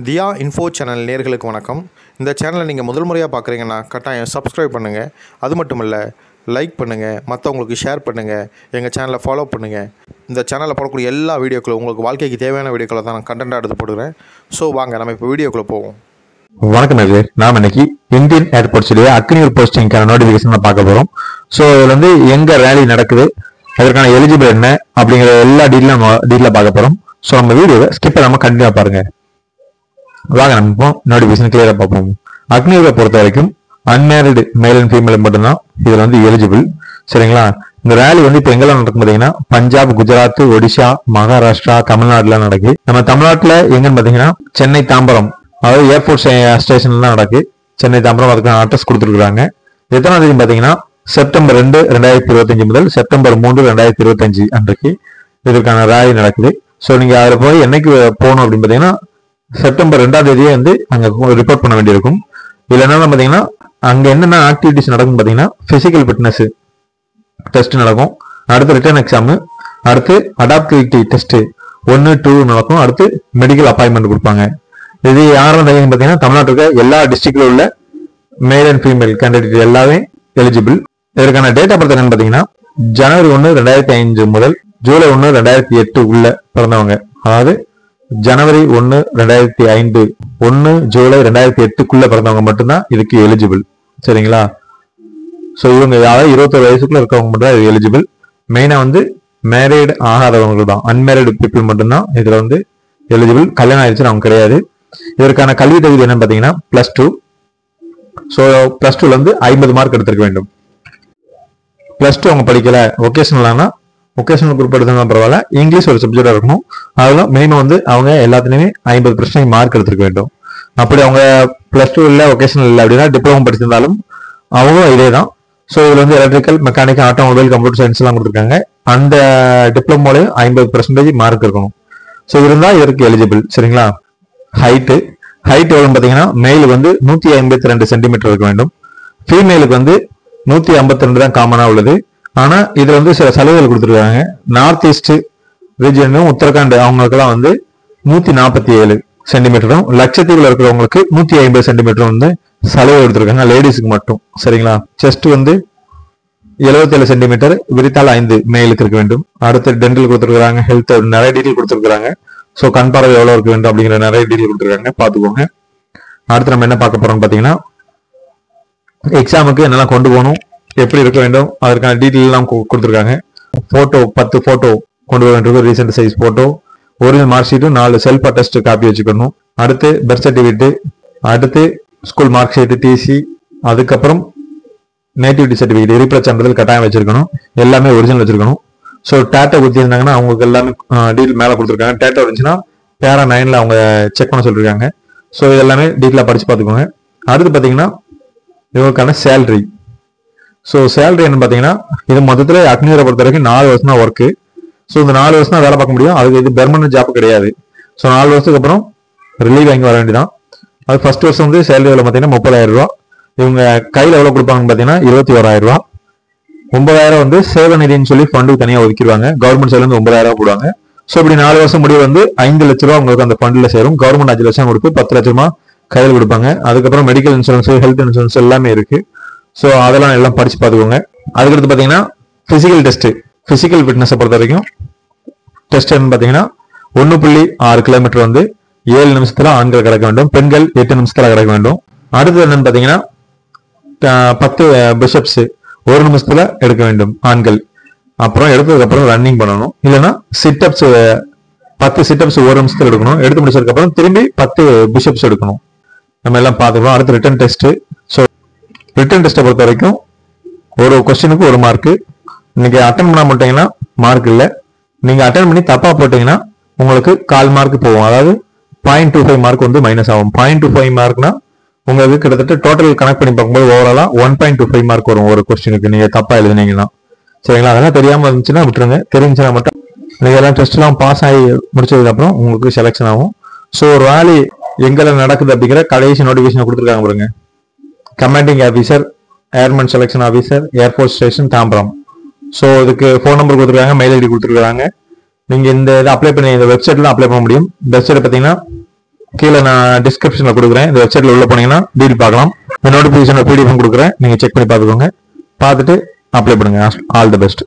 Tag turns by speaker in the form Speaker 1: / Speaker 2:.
Speaker 1: தியா info channel நேயர்களுக்கு வணக்கம். இந்த சேனலை நீங்கள் முதல் முறையாக பார்க்குறீங்கன்னா கட்டாயம் சப்ஸ்கிரைப் பண்ணுங்கள். அது மட்டும் இல்லை, லைக் பண்ணுங்கள், மற்றவங்களுக்கு ஷேர் பண்ணுங்கள், எங்கள் சேனலை ஃபாலோ பண்ணுங்கள். இந்த சேனலில் போடக்கூடிய எல்லா வீடியோக்களும் உங்களுக்கு வாழ்க்கைக்கு தேவையான வீடியோக்களை தான் நான் கண்டென்ட்டாக எடுத்து போடுறேன். ஸோ வாங்க நம்ம இப்போ வீடியோக்குள்ளே போவோம்.
Speaker 2: வணக்கம் நேயர்களே, நாம் இன்னைக்கு இந்தியன் ஏர்போர்ட்ஸுடைய அக்னியூர் போஸ்டிங்கான நோட்டிஃபிகேஷன் பார்க்க போகிறோம். ஸோ இதில் வந்து எங்கே ரேலி நடக்குது, அதற்கான எலிஜிபிள் என்ன அப்படிங்கிற எல்லா டீட்டெயிலாக பார்க்க போகிறோம். ஸோ நம்ம வீடியோவை ஸ்கிப் பண்ணாமல் கண்டினியூவாக பாருங்கள். வாங்க நம்ம இப்போ நோட்டிஃபிகேஷன் கிளியராக பார்ப்போம். அக்னியூரை பொறுத்த வரைக்கும் அன்மேரிடு மேல் அண்ட் ஃபீமேல் மட்டும்தான் இதில் வந்து எலிஜிபிள். சரிங்களா? இந்த ரேலி வந்து இப்போ எங்கெல்லாம் நடக்கும் பார்த்தீங்கன்னா பஞ்சாப், குஜராத், ஒடிஷா, மகாராஷ்டிரா, தமிழ்நாடுல நடக்கு. நம்ம தமிழ்நாட்டில் எங்கன்னு பார்த்தீங்கன்னா சென்னை தாம்பரம், அதாவது ஏர்போர்ட் ஸ்டேஷன்ல தான் நடக்கு. சென்னை தாம்பரம், அதுக்கான அட்ரஸ் கொடுத்துருக்காங்க. எத்தனாம் தேதி பார்த்தீங்கன்னா செப்டம்பர் 2, 2025 முதல் செப்டம்பர் 3, 2025 அன்றைக்கு இதற்கான ரேலி நடக்குது. ஸோ நீங்க அதில் போய் என்னைக்கு போகணும் அப்படின்னு பார்த்தீங்கன்னா செப்டம்பர் 2ஆம் தேதியே வந்து அங்கே ரிப்போர்ட் பண்ண வேண்டியிருக்கும். இதில் என்ன பார்த்தீங்கன்னா அங்கே என்னென்ன ஆக்டிவிட்டிஸ் நடக்கும் பார்த்தீங்கன்னா பிசிக்கல் ஃபிட்னஸ் டெஸ்ட் நடக்கும், அடுத்து ரிட்டர்ன் எக்ஸாமு, அடுத்து அடாப்டிவிட்டி டெஸ்ட் 1, 2 நடக்கும், அடுத்து மெடிக்கல் அப்பாயின்மெண்ட் கொடுப்பாங்க. இது யாரும் பார்த்தீங்கன்னா தமிழ்நாட்டுக்கு எல்லா டிஸ்ட்ரிக்ட்ல உள்ள மேல் அண்ட் ஃபீமேல் கேண்டிடேட் எல்லாமே எலிஜிபிள். இதற்கான டேட் ஆஃப் பர்த் என்னன்னு பார்த்தீங்கன்னா ஜனவரி 1, 2005 முதல் ஜூலை 1, 2008 உள்ள பிறந்தவங்க, அதாவது ஜனவரி 1, 2005, 1 ஜூலை 2008க்குள்ள பிறந்தவங்க மட்டும்தான் இதுக்கு எலிஜிபிள். சரிங்களா? ஸோ இவங்க அதாவது 21 வயசுக்குள்ள இருக்கவங்க மட்டும் தான் இது எலிஜிபிள். மெயினா வந்து மேரிட் ஆகாதவங்க தான், அன்மேரிடு பீப்புள் மட்டும்தான் இதுல வந்து எலிஜிபிள். கல்யாணம் ஆயிடுச்சுன்னு அவங்க கிடையாது. இதற்கான கல்வி தகுதி என்னன்னு பார்த்தீங்கன்னா +2. ஸோ +2ல வந்து 50 மார்க் எடுத்திருக்க வேண்டும். +2 அவங்க படிக்கல, ஒகேஷனல் குரூப் எடுத்தா பரவாயில்ல, இங்கிலீஷ் ஒரு சப்ஜெக்டா இருக்கணும். அதெல்லாம் மினிமம் வந்து அவங்க எல்லாத்துலயுமே 50% மார்க் எடுத்திருக்க வேண்டும். அப்படி அவங்க +2 இல்லை, ஒகேஷனல் இல்லை அப்படின்னா டிப்ளமோ படிச்சிருந்தாலும் அவங்களும் இதே தான். ஸோ இதுல வந்து electrical, mechanical, automobile, computer science எல்லாம் கொடுத்துருக்காங்க. அந்த டிப்ளமோலையும் 50% மார்க் இருக்கணும். ஸோ இருந்தால் இதற்கு எலிஜிபிள். சரிங்களா? ஹைட் எவ்வளவு பார்த்தீங்கன்னா மேல் வந்து 152 சென்டிமீட்டர் இருக்க வேண்டும். ஃபீமேலுக்கு வந்து 152 தான் காமனா உள்ளது. ஆனா இதுல வந்து சில சலுகைகள் கொடுத்துருக்காங்க. நார்த் ஈஸ்ட் ரீஜியனும் உத்தரகாண்ட் அவங்களுக்கெல்லாம் வந்து 147 சென்டிமீட்டரும், லட்சத்தீவுல இருக்கிறவங்களுக்கு 150 சென்டிமீட்டரும் வந்து சலுகை கொடுத்துருக்காங்க லேடிஸுக்கு மட்டும். சரிங்களா? செஸ்ட் வந்து 77 சென்டிமீட்டர், விரித்தால் 5 மேலுக்கு இருக்க வேண்டும். அடுத்து டென்டல் கொடுத்துருக்காங்க, ஹெல்த் நிறைய டீட்டெயில் கொடுத்துருக்காங்க. ஸோ கண் பார்வை எவ்வளவு இருக்க வேண்டும் அப்படிங்கிற நிறைய டீட்டெயில் கொடுத்துருக்காங்க, பாத்துக்கோங்க. அடுத்து நம்ம என்ன பார்க்க போறோம்னு பாத்தீங்கன்னா எக்ஸாமுக்கு என்னெல்லாம் கொண்டு போகணும், எப்படி இருக்க வேண்டும், அதற்கான டீட்டெயில் எல்லாம் கொடுத்துருக்காங்க. போட்டோ 10 போட்டோ கொண்டு வர வேண்டியிருக்கும், recent size photo, original mark sheet, 4 self attest copy வச்சுக்கணும். அடுத்து பர்த் சர்டிஃபிகேட், அடுத்து ஸ்கூல் மார்க் ஷீட், டிசி, அதுக்கப்புறம் நேட்டிவிட்டி சர்டிஃபிகேட், இருப்பிட சான்றிதழ் கட்டாயம் வச்சிருக்கணும், எல்லாமே ஒரிஜினல் வச்சிருக்கணும். ஸோ டேட்டா கொடுத்திருந்தாங்கன்னா அவங்களுக்கு எல்லாமே டீட்டெயில் மேலே கொடுத்துருக்காங்க. டேட்டா இருந்துச்சுன்னா பேரா 9ல அவங்க செக் பண்ண சொல்லியிருக்காங்க. ஸோ இது எல்லாமே டீட்டெயிலாக படிச்சு பார்த்துக்கோங்க. அடுத்து பார்த்தீங்கன்னா இவங்களுக்கான சேலரி. ஸோ சேலரி என்ன பார்த்தீங்கன்னா இது மொத்தத்தில் அக்னியூரை பொறுத்த வரைக்கும் 4 வருஷம் தான் ஒர்க்கு. ஸோ இந்த 4 வருஷம் தான் வேலை பார்க்க முடியும். அதுக்கு இது பெர்மனன்ட் ஜாப் கிடையாது. ஸோ 4 வருஷத்துக்கு அப்புறம் ரிலீவ் வாங்கி வர வேண்டியதான். அது ஃபர்ஸ்ட் வருஷம் வந்து சேலரி எவ்வளோ பார்த்தீங்கன்னா 30,000 ரூபா. இவங்க கையில் எவ்வளோ கொடுப்பாங்கன்னு பார்த்தீங்கன்னா 21,000 ரூபா. 9,000 வந்து சேவை நிதின்னு சொல்லி ஃபண்டுக்கு தனியாக ஒதுக்கிடுவாங்க. கவர்மெண்ட் சைட்ல இருந்து 9,000 போடுவாங்க. ஸோ இப்படி 4 வருஷம் முடிவு வந்து 5 லட்ச ரூபா உங்களுக்கு அந்த ஃபண்ட்ல சேரும். கவர்மெண்ட் 5 லட்சம் கொடுத்து 10 லட்சமா கையில் கொடுப்பாங்க. அதுக்கப்புறம் மெடிக்கல் இன்சூரன்ஸ், ஹெல்த் இன்சூரன்ஸ் எல்லாமே இருக்கு. ஸோ அதெல்லாம் எல்லாம் படிச்சு பார்த்துக்கோங்க. அதுக்கடுத்து பார்த்தீங்கன்னா பிசிக்கல் டெஸ்ட், பிசிக்கல் ஃபிட்னஸை பொறுத்த வரைக்கும் டெஸ்ட் என்ன பார்த்தீங்கன்னா 1.6 கிலோமீட்டர் வந்து 7 நிமிஷத்துல ஆண்கள் கிடக்க வேண்டும், பெண்கள் 8 நிமிஷத்துல கிடக்க வேண்டும். அடுத்தது என்னன்னு பார்த்தீங்கன்னா 10 பிஷப்ஸ் 1 நிமிஷத்துல எடுக்க வேண்டும் ஆண்கள். அப்புறம் எடுத்ததுக்கு அப்புறம் ரன்னிங் பண்ணணும், இல்லைன்னா சிட்டப்ஸ் 10 சிட்டப்ஸ் 1 நிமிஷத்துல எடுக்கணும். எடுத்து முடிச்சதுக்கு அப்புறம் திரும்பி 10 பிஷப்ஸ் எடுக்கணும். நம்ம எல்லாம் பார்த்துக்கலாம். அடுத்து ரிட்டன் டெஸ்ட். ஸோ ரிட்டன் டெஸ்ட்டை பொறுத்த வரைக்கும் ஒரு கொஸ்டினுக்கு 1 மார்க்கு. நீங்க அட்டன் பண்ண மாட்டீங்கன்னா மார்க் இல்லை. நீங்க அட்டன் பண்ணி தப்பா போட்டீங்கன்னா உங்களுக்கு 1/4 மார்க் போகும். அதாவது 0.25 மார்க் வந்து மைனஸ் ஆகும். 0.25 மார்க்னா உங்களுக்கு கிட்டத்தட்ட டோட்டல் கனெக்ட் பண்ணி பார்க்கும்போது ஓவராலா 1.25 மார்க் வரும் ஒரு கொஸ்டினுக்கு நீங்க தப்பா எழுதுனீங்கன்னா. சரிங்களா? அதெல்லாம் தெரியாம இருந்துச்சுன்னா விட்டுருங்க. தெரிஞ்சுன்னா மட்டும் நீங்க எல்லாம் டெஸ்ட் எல்லாம் பாஸ் ஆகி முடிச்சதுக்கு அப்புறம் உங்களுக்கு செலக்ஷன் ஆகும். ஸோ ஒரு வேலி எங்கெல்லாம் நடக்குது அப்படிங்கிற கடைசி நோட்டிபிகேஷன் கொடுத்துருக்காங்க பாருங்க. Commanding officer, airman selection officer, airport station, Tambaram. So இதுக்கு ஃபோன் நம்பர் கொடுத்துருக்காங்க, மெயில் ஐடி கொடுத்துருக்காங்க. நீங்க இந்த இதை அப்ளை பண்ணி இந்த வெப்சைட்ல அப்ளை பண்ண முடியும். வெப்சைட் பார்த்தீங்கன்னா கீழே நான் டிஸ்கிரிப்ஷன்ல கொடுக்குறேன். இந்த வெப்சைட்ல உள்ள போனீங்கன்னா டீல் பார்க்கலாம். இந்த நோட்டிபிகேஷன் PDF கொடுக்குறேன், நீங்க செக் பண்ணி பார்த்துக்கோங்க. பார்த்துட்டு அப்ளை பண்ணுங்க. All the best.